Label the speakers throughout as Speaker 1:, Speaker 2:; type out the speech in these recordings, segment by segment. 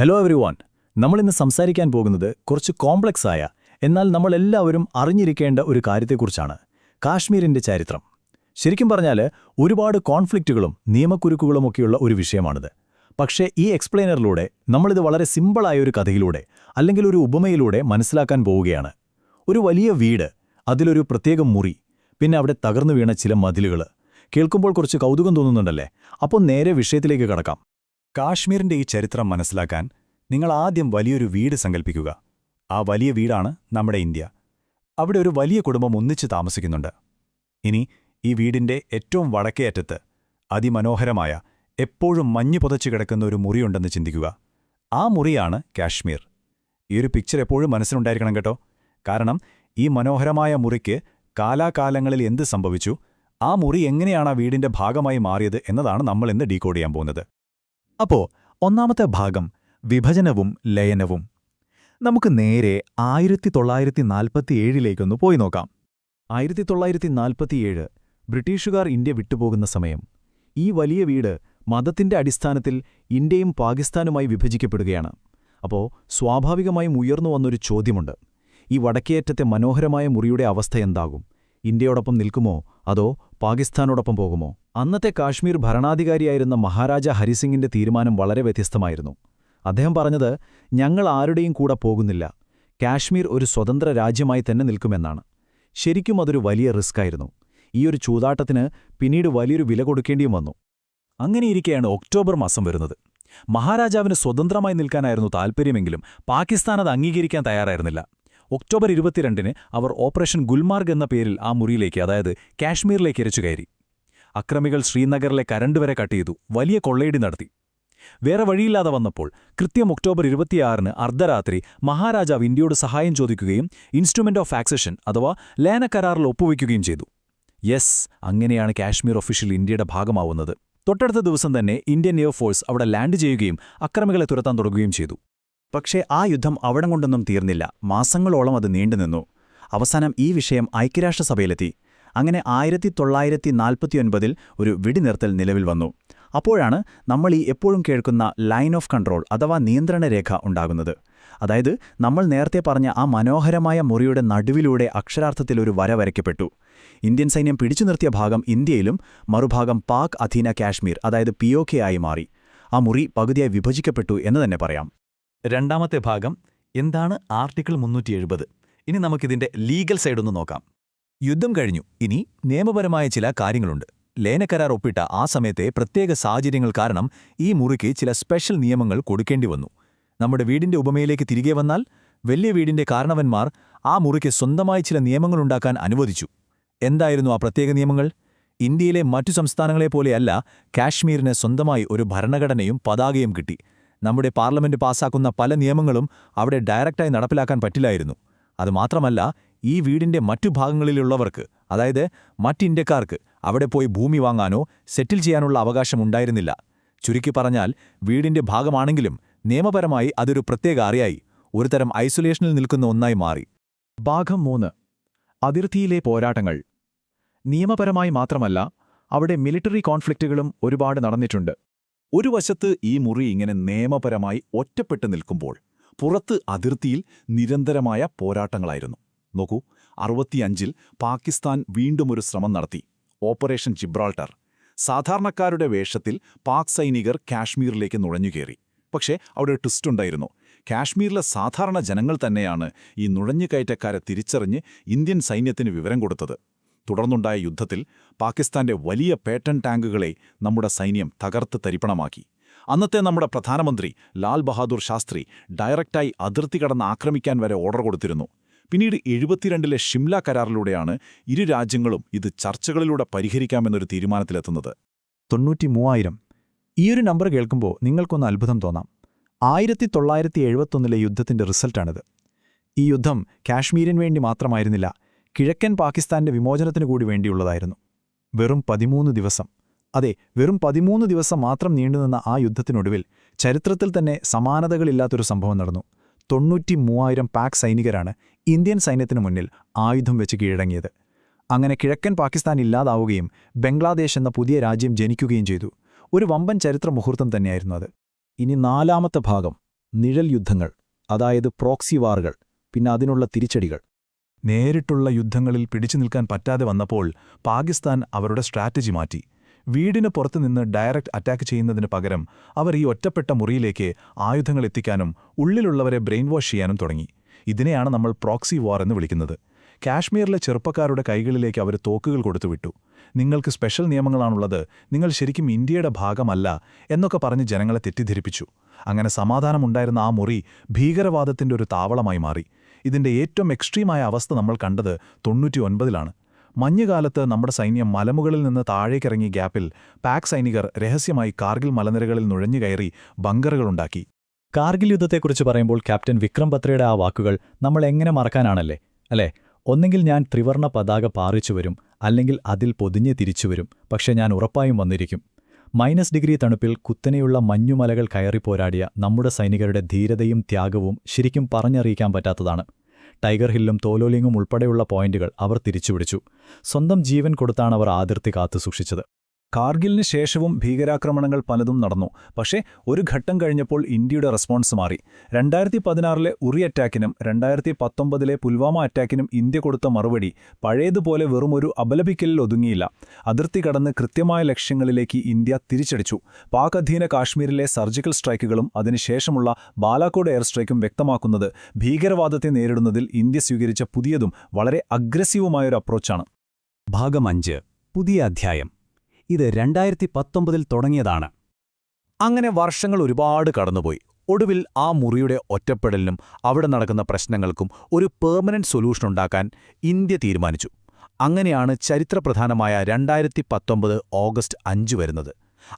Speaker 1: Hello everyone. നമ്മളിന്ന് സംസാരിക്കാൻ പോകുന്നത് കുറച്ച് കോംപ്ലക്സ് ആയ എന്നാൽ നമ്മളെല്ലാവരും അറിഞ്ഞിരിക്കേണ്ട ഒരു കാര്യത്തെക്കുറിച്ചാണ്. കാശ്മീരിന്റെ ചരിത്രം. ശരിക്കും പറഞ്ഞാൽ ഒരുപാട് കോൺഫ്ലിക്റ്റുകളും നിയമക്കുരുക്കുകളുമൊക്കെയുള്ള ഒരു വിഷയമാണിത്. പക്ഷേ ഈ എക്സ്പ്ലെയിനറിലൂടെ നമ്മളിത് വളരെ സിമ്പിളായ ഒരു കഥയിലൂടെ അല്ലെങ്കിൽ ഒരു ഉപമയിലൂടെ മനസ്സിലാക്കാൻ പോവുകയാണ്. ഒരു വലിയ വീട്, അതിലൊരു പ്രത്യേക മുറി, പിന്നെ അവിടെ തകർന്നു വീണ ചില മതിലുകൾ. കേൾക്കുമ്പോൾ കുറച്ച് കൗതുകം തോന്നുന്നുണ്ടല്ലേ? അപ്പോൾ നേരെ വിഷയത്തിലേക്ക് കടക്കാം. കാശ്മീരിന്റെ ഈ ചരിത്രം മനസ്സിലാക്കാൻ നിങ്ങൾ ആദ്യം വലിയൊരു വീട് സങ്കല്പിക്കുക. ആ വലിയ വീടാണ് നമ്മുടെ ഇന്ത്യ. അവിടെ ഒരു വലിയ കുടുംബം ഒന്നിച്ച് താമസിക്കുന്നുണ്ട്. ഇനി ഈ വീടിന്റെ ഏറ്റവും വടക്കേ അറ്റത്ത് അതിമനോഹരമായ, എപ്പോഴും മഞ്ഞ് പുതച്ചു കിടക്കുന്ന ഒരു മുറിയുണ്ടെന്ന് ചിന്തിക്കുക. ആ മുറിയാണ് കാശ്മീർ. ഈ ഒരു പിക്ചർ എപ്പോഴും മനസ്സിലുണ്ടായിരിക്കണം കേട്ടോ. കാരണം ഈ മനോഹരമായ മുറിക്ക് കാലാകാലങ്ങളിൽ എന്ത് സംഭവിച്ചു, ആ മുറി എങ്ങനെയാണ് ആ വീടിന്റെ ഭാഗമായി മാറിയത് എന്നതാണ് നമ്മളിന്ന് ഡീകോഡ് ചെയ്യാൻ പോകുന്നത്. അപ്പോ ഒന്നാമത്തെ ഭാഗം വിഭജനവും ലയനവും. നമുക്ക് നേരെ 1947 പോയി നോക്കാം. 1947 ബ്രിട്ടീഷുകാർ ഇന്ത്യ വിട്ടുപോകുന്ന സമയം. ഈ വലിയ വീട് മതത്തിന്റെ അടിസ്ഥാനത്തിൽ ഇന്ത്യയും പാകിസ്ഥാനുമായി വിഭജിക്കപ്പെടുകയാണ്. അപ്പോൾ സ്വാഭാവികമായും ഉയർന്നു വന്നൊരു ചോദ്യമുണ്ട്. ഈ വടക്കേയറ്റത്തെ മനോഹരമായ മുറിയുടെ അവസ്ഥ എന്താകും? ഇന്ത്യയോടൊപ്പം നിൽക്കുമോ അതോ പാകിസ്ഥാനോടൊപ്പം പോകുമോ? അന്നത്തെ കാശ്മീർ ഭരണാധികാരിയായിരുന്ന മഹാരാജ ഹരിസിംഗിന്റെ തീരുമാനം വളരെ വ്യത്യസ്തമായിരുന്നു. അദ്ദേഹം പറഞ്ഞത്, ഞങ്ങൾ ആരുടെയും കൂടെ പോകുന്നില്ല, കാശ്മീർ ഒരു സ്വതന്ത്ര രാജ്യമായി തന്നെ നിൽക്കുമെന്നാണ്. ശരിക്കും അതൊരു വലിയ റിസ്ക്കായിരുന്നു. ഈയൊരു ചൂതാട്ടത്തിന് പിന്നീട് വലിയൊരു വില കൊടുക്കേണ്ടിയും വന്നു. അങ്ങനെയിരിക്കെയാണ് ഒക്ടോബർ മാസം വരുന്നത്. മഹാരാജാവിന് സ്വതന്ത്രമായി നിൽക്കാനായിരുന്നു താൽപ്പര്യമെങ്കിലും പാകിസ്ഥാൻ അത് അംഗീകരിക്കാൻ തയ്യാറായിരുന്നില്ല. ഒക്ടോബർ 22 അവർ ഓപ്പറേഷൻ ഗുൽമാർഗ് എന്ന പേരിൽ ആ മുറിയിലേക്ക്, അതായത് കാശ്മീരിലേക്ക് ഇരച്ചുകയറി. അക്രമികൾ ശ്രീനഗറിലെ കരണ്ട് വരെ കട്ട് ചെയ്തു, വലിയ കൊള്ളയടി നടത്തി. വേറെ വഴിയില്ലാതെ വന്നപ്പോൾ കൃത്യം ഒക്ടോബർ 26 അർദ്ധരാത്രി മഹാരാജാവ് ഇന്ത്യയോട് സഹായം ചോദിക്കുകയും ഇൻസ്ട്രുമെന്റ് ഓഫ് ആക്സഷൻ അഥവാ ലയന കരാറിൽ ഒപ്പുവയ്ക്കുകയും ചെയ്തു. യെസ്, അങ്ങനെയാണ് കാശ്മീർ ഒഫീഷ്യൽ ഇന്ത്യയുടെ ഭാഗമാവുന്നത്. തൊട്ടടുത്ത ദിവസം തന്നെ ഇന്ത്യൻ എയർഫോഴ്സ് അവിടെ ലാൻഡ് ചെയ്യുകയും അക്രമികളെ തുരത്താൻ തുടങ്ങുകയും ചെയ്തു. പക്ഷേ ആ യുദ്ധം അവിടം കൊണ്ടൊന്നും തീർന്നില്ല. മാസങ്ങളോളം അത് നീണ്ടുനിന്നു. അവസാനം ഈ വിഷയം ഐക്യരാഷ്ട്രസഭയിലെത്തി. അങ്ങനെ 1949 ഒരു വെടിനിർത്തൽ നിലവിൽ വന്നു. അപ്പോഴാണ് നമ്മൾ ഈ എപ്പോഴും കേൾക്കുന്ന ലൈൻ ഓഫ് കൺട്രോൾ അഥവാ നിയന്ത്രണ രേഖ ഉണ്ടാകുന്നത്. അതായത് നമ്മൾ നേരത്തെ പറഞ്ഞ ആ മനോഹരമായ മുറിയുടെ നടുവിലൂടെ അക്ഷരാർത്ഥത്തിൽ ഒരു വര വരയ്ക്കപ്പെട്ടു. ഇന്ത്യൻ സൈന്യം പിടിച്ചു നിർത്തിയ ഭാഗം ഇന്ത്യയിലും മറുഭാഗം പാക് അധീന കാശ്മീർ, അതായത് POK ആയി മാറി. ആ മുറി പകുതിയായി വിഭജിക്കപ്പെട്ടു എന്ന് തന്നെ പറയാം. രണ്ടാമത്തെ ഭാഗം എന്താണ് ആർട്ടിക്കിൾ 370. ഇനി നമുക്കിതിന്റെ ലീഗൽ സൈഡൊന്ന് നോക്കാം. യുദ്ധം കഴിഞ്ഞു, ഇനി നിയമപരമായ ചില കാര്യങ്ങളുണ്ട്. ലയനക്കരാർ ഒപ്പിട്ട ആ സമയത്തെ പ്രത്യേക സാഹചര്യങ്ങൾ കാരണം ഈ മുറിക്ക് ചില സ്പെഷ്യൽ നിയമങ്ങൾ കൊടുക്കേണ്ടി വന്നു. നമ്മുടെ വീടിന്റെ ഉപമയിലേക്ക് തിരികെ വന്നാൽ, വലിയ വീടിന്റെ കാരണവന്മാർ ആ മുറിക്ക് സ്വന്തമായി ചില നിയമങ്ങളുണ്ടാക്കാൻ അനുവദിച്ചു. എന്തായിരുന്നു ആ പ്രത്യേക നിയമങ്ങൾ? ഇന്ത്യയിലെ മറ്റു സംസ്ഥാനങ്ങളെപ്പോലെയല്ല കാശ്മീരിന് സ്വന്തമായി ഒരു ഭരണഘടനയും പതാകയും കിട്ടി. നമ്മുടെ പാർലമെന്റ് പാസാക്കുന്ന പല നിയമങ്ങളും അവിടെ ഡയറക്റ്റായി നടപ്പിലാക്കാൻ പറ്റില്ലായിരുന്നു. അതുമാത്രമല്ല, ഈ വീടിന്റെ മറ്റു ഭാഗങ്ങളിലുള്ളവർക്ക്, അതായത് മറ്റിന്ത്യക്കാർക്ക് അവിടെ പോയി ഭൂമി വാങ്ങാനോ സെറ്റിൽ ചെയ്യാനുള്ള അവകാശമുണ്ടായിരുന്നില്ല. ചുരുക്കി പറഞ്ഞാൽ, വീടിന്റെ ഭാഗമാണെങ്കിലും നിയമപരമായി അതൊരു പ്രത്യേക അറിയായി, ഒരുതരം ഐസൊലേഷനിൽ നിൽക്കുന്ന ഒന്നായി മാറി. ഭാഗം 3. അതിർത്തിയിലെ പോരാട്ടങ്ങൾ. നിയമപരമായി മാത്രമല്ല, അവിടെ മിലിറ്ററി കോൺഫ്ലിക്റ്റുകളും ഒരുപാട് നടന്നിട്ടുണ്ട്. ഒരു വശത്ത് ഈ മുറി ഇങ്ങനെ നിയമപരമായി ഒറ്റപ്പെട്ടു നിൽക്കുമ്പോൾ, പുറത്ത് അതിർത്തിയിൽ നിരന്തരമായ പോരാട്ടങ്ങളായിരുന്നു. നോക്കൂ, 65 പാകിസ്ഥാൻ വീണ്ടും ഒരു ശ്രമം നടത്തി, ഓപ്പറേഷൻ ജിബ്രാൾട്ടർ. സാധാരണക്കാരുടെ വേഷത്തിൽ പാക് സൈനികർ കാശ്മീരിലേക്ക് നുഴഞ്ഞുകയറി. പക്ഷേ അവിടെ ഒരു ട്വിസ്റ്റുണ്ടായിരുന്നു. കാശ്മീരിലെ സാധാരണ ജനങ്ങൾ തന്നെയാണ് ഈ നുഴഞ്ഞുകയറ്റക്കാരെ തിരിച്ചറിഞ്ഞ് ഇന്ത്യൻ സൈന്യത്തിന് വിവരം കൊടുത്തത്. തുടർന്നുണ്ടായ യുദ്ധത്തിൽ പാകിസ്ഥാന്റെ വലിയ പേട്ടൺ ടാങ്കുകളെ നമ്മുടെ സൈന്യം തകർത്ത് തരിപ്പണമാക്കി. അന്നത്തെ നമ്മുടെ പ്രധാനമന്ത്രി ലാൽ ബഹാദൂർ ശാസ്ത്രി ഡയറക്റ്റായി അതിർത്തി കടന്ന് ആക്രമിക്കാൻ വരെ ഓർഡർ കൊടുത്തിരുന്നു. പിന്നീട് 72 ഷിംല കരാറിലൂടെയാണ് ഇരു രാജ്യങ്ങളും ഇത് ചർച്ചകളിലൂടെ പരിഹരിക്കാമെന്നൊരു തീരുമാനത്തിലെത്തുന്നത്. 93,000. ഈയൊരു നമ്പർ കേൾക്കുമ്പോൾ നിങ്ങൾക്കൊന്ന് അത്ഭുതം തോന്നാം. 1971 യുദ്ധത്തിന്റെ റിസൾട്ടാണിത്. ഈ യുദ്ധം കാശ്മീരിന് വേണ്ടി മാത്രമായിരുന്നില്ല, കിഴക്കൻ പാകിസ്ഥാന്റെ വിമോചനത്തിനു കൂടി വേണ്ടിയുള്ളതായിരുന്നു. വെറും 13 ദിവസം, അതെ, വെറും 13 ദിവസം മാത്രം നീണ്ടുനിന്ന ആ യുദ്ധത്തിനൊടുവിൽ ചരിത്രത്തിൽ തന്നെ സമാനതകളില്ലാത്തൊരു സംഭവം നടന്നു. 93,000 പാക് സൈനികരാണ് ഇന്ത്യൻ സൈന്യത്തിനു മുന്നിൽ ആയുധം വെച്ച് കീഴടങ്ങിയത്. അങ്ങനെ കിഴക്കൻ പാകിസ്ഥാൻ ഇല്ലാതാവുകയും ബംഗ്ലാദേശ് എന്ന പുതിയ രാജ്യം ജനിക്കുകയും ചെയ്തു. ഒരു വമ്പൻ ചരിത്ര മുഹൂർത്തം തന്നെയായിരുന്നു അത്. ഇനി നാലാമത്തെ ഭാഗം, നിഴൽ യുദ്ധങ്ങൾ, അതായത് പ്രോക്സി വാറുകൾ, പിന്നെ അതിനുള്ള തിരിച്ചടികൾ.
Speaker 2: നേരിട്ടുള്ള യുദ്ധങ്ങളിൽ പിടിച്ചു നിൽക്കാൻ പറ്റാതെ വന്നപ്പോൾ പാകിസ്ഥാൻ അവരുടെ സ്ട്രാറ്റജി മാറ്റി. വീടിന് പുറത്തുനിന്ന് ഡയറക്റ്റ് അറ്റാക്ക് ചെയ്യുന്നതിന് പകരം അവർ ഈ ഒറ്റപ്പെട്ട മുറിയിലേക്ക് ആയുധങ്ങൾ എത്തിക്കാനും ഉള്ളിലുള്ളവരെ ബ്രെയിൻ വാഷ് ചെയ്യാനും തുടങ്ങി. ഇതിനെയാണ് നമ്മൾ പ്രോക്സി വാർ എന്ന് വിളിക്കുന്നത്. കാശ്മീരിലെ ചെറുപ്പക്കാരുടെ കൈകളിലേക്ക് അവർ തോക്കുകൾ കൊടുത്തുവിട്ടു. നിങ്ങൾക്ക് സ്പെഷ്യൽ നിയമങ്ങളാണുള്ളത്, നിങ്ങൾ ശരിക്കും ഇന്ത്യയുടെ ഭാഗമല്ല എന്നൊക്കെ പറഞ്ഞ് ജനങ്ങളെ തെറ്റിദ്ധരിപ്പിച്ചു. അങ്ങനെ സമാധാനമുണ്ടായിരുന്ന ആ മുറി ഭീകരവാദത്തിന്റെ ഒരു താവളമായി മാറി. ഇതിന്റെ ഏറ്റവും എക്സ്ട്രീമായ അവസ്ഥ നമ്മൾ കണ്ടത് 99-ലാണ്. മഞ്ഞുകാലത്ത് നമ്മുടെ സൈന്യം മലമുകളിൽ നിന്ന് താഴേക്കിറങ്ങിയ ഗ്യാപ്പിൽ പാക് സൈനികർ രഹസ്യമായി കാർഗിൽ മലനിരകളിൽ നുഴഞ്ഞുകയറി ബങ്കറുകളുണ്ടാക്കി.
Speaker 3: കാർഗിൽ യുദ്ധത്തെക്കുറിച്ച് പറയുമ്പോൾ ക്യാപ്റ്റൻ വിക്രം ബത്രയുടെ ആ വാക്കുകൾ നമ്മൾ എങ്ങനെ മറക്കാനാണല്ലേ, അല്ലേ? ഒന്നെങ്കിൽ ഞാൻ ത്രിവർണ പതാക പാറിച്ചു വരും, അല്ലെങ്കിൽ അതിൽ പൊതിഞ്ഞ് തിരിച്ചുവരും, പക്ഷെ ഞാൻ ഉറപ്പായും വന്നിരിക്കും. -ഡിഗ്രി തണുപ്പിൽ കുത്തനെയുള്ള മഞ്ഞുമലകൾ കയറിപ്പോരാടിയ നമ്മുടെ സൈനികരുടെ ധീരതയും ത്യാഗവും ശരിക്കും പറഞ്ഞറിയിക്കാൻ പറ്റാത്തതാണ്. ടൈഗർ ഹില്ലും തോലോലിങ്ങും ഉൾപ്പെടെയുള്ള പോയിന്റുകൾ അവർ തിരിച്ചുപിടിച്ചു. സ്വന്തം ജീവൻ കൊടുത്താണ് അവർ അതിർത്തി കാത്തുസൂക്ഷിച്ചത്.
Speaker 1: കാർഗിലിന് ശേഷവും ഭീകരാക്രമണങ്ങൾ പലതും നടന്നു. പക്ഷേ ഒരു ഘട്ടം കഴിഞ്ഞപ്പോൾ ഇന്ത്യയുടെ റെസ്പോൺസ് മാറി. 2016-ലെ ഉറി അറ്റാക്കിനും 2019-ലെ പുൽവാമ അറ്റാക്കിനും ഇന്ത്യ കൊടുത്ത മറുപടി പഴയതുപോലെ വെറുമൊരു അപലപിക്കലിൽ ഒതുങ്ങിയില്ല. അതിർത്തി കടന്ന് കൃത്യമായ ലക്ഷ്യങ്ങളിലേക്ക് ഇന്ത്യ തിരിച്ചടിച്ചു. പാക് അധീന കാശ്മീരിലെ സർജിക്കൽ സ്ട്രൈക്കുകളും അതിനുശേഷമുള്ള ബാലാക്കോട് എയർ സ്ട്രൈക്കും വ്യക്തമാക്കുന്നത് ഭീകരവാദത്തെ നേരിടുന്നതിൽ ഇന്ത്യ സ്വീകരിച്ച പുതിയതും വളരെ അഗ്രസീവുമായൊരു അപ്രോച്ചാണ്.
Speaker 4: ഭാഗം 5. പുതിയ അധ്യായം. ഇത് 2019-ൽ തുടങ്ങിയതാണ്.
Speaker 1: അങ്ങനെ വർഷങ്ങൾ ഒരുപാട് കടന്നുപോയി. ഒടുവിൽ ആ മുറിയുടെ ഒറ്റപ്പെടലിനും അവിടെ നടക്കുന്ന പ്രശ്നങ്ങൾക്കും ഒരു പെർമനന്റ് സൊല്യൂഷൻ ഉണ്ടാക്കാൻ ഇന്ത്യ തീരുമാനിച്ചു. അങ്ങനെയാണ് ചരിത്രപ്രധാനമായ 2019 ഓഗസ്റ്റ് 5 വരുന്നത്.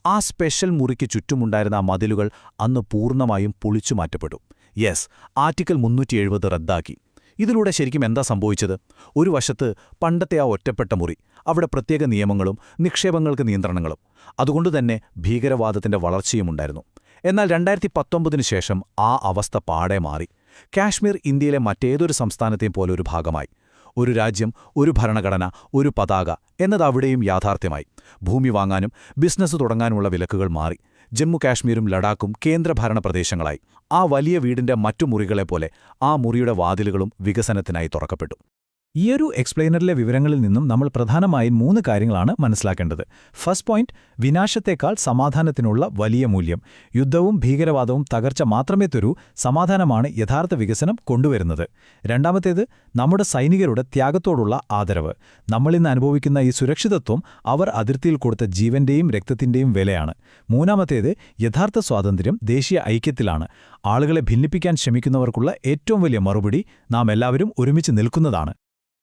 Speaker 1: ആ സ്പെഷ്യൽ മുറിക്ക് ചുറ്റുമുണ്ടായിരുന്ന ആ മതിലുകൾ അന്ന് പൂർണ്ണമായും പൊളിച്ചു മാറ്റപ്പെട്ടു. യെസ്, ആർട്ടിക്കിൾ 370 റദ്ദാക്കി. ഇതിലൂടെ ശരിക്കും എന്താ സംഭവിച്ചത്? ഒരു വശത്ത് പണ്ടത്തെ ആ ഒറ്റപ്പെട്ട മുറി, അവിടെ പ്രത്യേക നിയമങ്ങളും നിക്ഷേപങ്ങൾക്ക് നിയന്ത്രണങ്ങളും, അതുകൊണ്ടുതന്നെ ഭീകരവാദത്തിന്റെ വളർച്ചയുമുണ്ടായിരുന്നു. എന്നാൽ 2019 ശേഷം ആ അവസ്ഥ പാടെ മാറി. കാശ്മീർ ഇന്ത്യയിലെ മറ്റേതൊരു സംസ്ഥാനത്തെയും പോലെ ഒരു ഭാഗമായി. ഒരു രാജ്യം, ഒരു ഭരണഘടന, ഒരു പതാക എന്നതവിടെയും യാഥാർത്ഥ്യമായി. ഭൂമി വാങ്ങാനും ബിസിനസ് തുടങ്ങാനുമുള്ള വിലക്കുകൾ മാറി. ജമ്മു കാശ്മീരും ലഡാക്കും കേന്ദ്രഭരണ പ്രദേശങ്ങളായി. ആ വലിയ വീടിന്റെ മറ്റു മുറികളെപ്പോലെ ആ മുറിയുടെ വാതിലുകളും വികസനത്തിനായി തുറക്കപ്പെട്ടു.
Speaker 3: ഈയൊരു എക്സ്പ്ലെയിനറിലെ വിവരങ്ങളിൽ നിന്നും നമ്മൾ പ്രധാനമായും 3 കാര്യങ്ങളാണ് മനസ്സിലാക്കേണ്ടത്. ഫസ്റ്റ് പോയിന്റ്, വിനാശത്തേക്കാൾ സമാധാനത്തിനുള്ള വലിയ മൂല്യം. യുദ്ധവും ഭീകരവാദവും തകർച്ച മാത്രമേ തരൂ, സമാധാനമാണ് യഥാർത്ഥ വികസനം കൊണ്ടുവരുന്നത്. രണ്ടാമത്തേത്, നമ്മുടെ സൈനികരുടെ ത്യാഗത്തോടുള്ള ആദരവ്. നമ്മളിന്ന് അനുഭവിക്കുന്ന ഈ സുരക്ഷിതത്വം അവർ അതിർത്തിയിൽ കൊടുത്ത ജീവന്റെയും രക്തത്തിന്റെയും വിലയാണ്. മൂന്നാമത്തേത്, യഥാർത്ഥ സ്വാതന്ത്ര്യം ദേശീയ ഐക്യത്തിലാണ്. ആളുകളെ ഭിന്നിപ്പിക്കാൻ ശ്രമിക്കുന്നവർക്കുള്ള ഏറ്റവും വലിയ മറുപടി നാം എല്ലാവരും ഒരുമിച്ച് നിൽക്കുന്നതാണ്.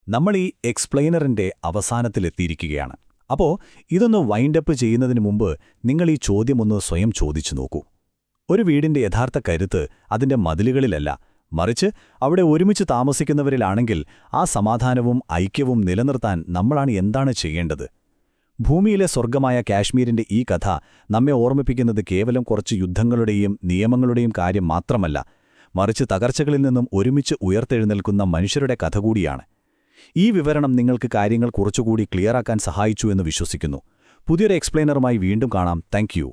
Speaker 4: നമ്മൾ ഈ എക്സ്പ്ലെയിനറിന്റെ അവസാനത്തിലെത്തിയിരിക്കുകയാണ്. അപ്പോൾ ഇതൊന്ന് വൈൻഡപ്പ് ചെയ്യുന്നതിന് മുമ്പ് നിങ്ങൾ ഈ ചോദ്യമൊന്ന് സ്വയം ചോദിച്ചു നോക്കൂ. ഒരു വീടിന്റെ യഥാർത്ഥ കരുത്ത് അതിന്റെ മതിലുകളിലല്ല, മറിച്ച് അവിടെ ഒരുമിച്ച് താമസിക്കുന്നവരിലാണെങ്കിൽ ആ സമാധാനവും ഐക്യവും നിലനിർത്താൻ നമ്മളാണ് എന്താണ് ചെയ്യേണ്ടത്? ഭൂമിയിലെ സ്വർഗമായ കാശ്മീരിന്റെ ഈ കഥ നമ്മെ ഓർമ്മിപ്പിക്കുന്നത് കേവലം കുറച്ച് യുദ്ധങ്ങളുടെയും നിയമങ്ങളുടെയും കാര്യം മാത്രമല്ല, മറിച്ച് തകർച്ചകളിൽ നിന്നും ഒരുമിച്ച് ഉയർത്തെഴുന്നേൽക്കുന്ന മനുഷ്യരുടെ കഥ കൂടിയാണ്. ഈ വിവരണം നിങ്ങൾക്ക് കാര്യങ്ങൾ കുറച്ചുകൂടി ക്ലിയറാക്കാൻ സഹായിച്ചു എന്ന് വിശ്വസിക്കുന്നു. പുതിയൊരു എക്സ്പ്ലെയിനറുമായി വീണ്ടും കാണാം. Thank you.